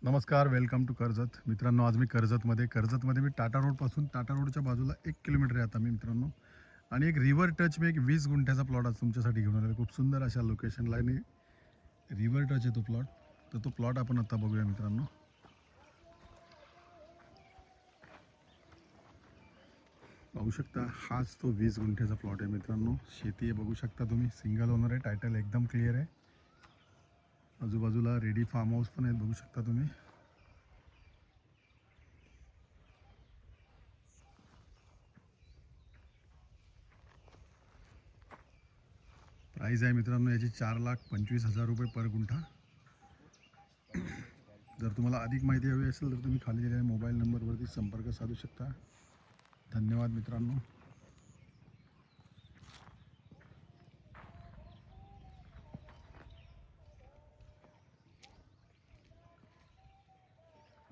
नमस्कार, welcome to Karjat. मित्रांनो, आज मी कर्जतमध्ये मी टाटा रोडपासून टाटा रोडच्या बाजूला 1 किलोमीटर आहे आता मी मित्रांनो. आणि एक रिव्हर टच मी एक 20 गुंठ्याचा प्लॉट आज तुमच्यासाठी घेऊन आलेलो. खूप सुंदर अशा लोकेशनला आणि रिव्हर टच आहे तो प्लॉट. तर तो प्लॉट आपण आता बघूया मित्रांनो. बघू शकता, हाच तो 20 गुंठ्याचा प्लॉट आहे मित्रांनो. शेती आहे बघू शकता तुम्ही. सिंगल ओनर आहे. टायटल एकदम क्लिअर आहे. आजूबाजूला रेडी फार्म हाऊस पण आहेत बघू शकता तुम्ही. प्राईस आहे मित्रांनो याची 4,25,000 रुपये पर गुंठा. जर तुम्हाला अधिक माहिती हवी असेल तर तुम्ही खाली दिलेल्या मोबाईल नंबरवरती संपर्क साधू शकता. धन्यवाद मित्रांनो.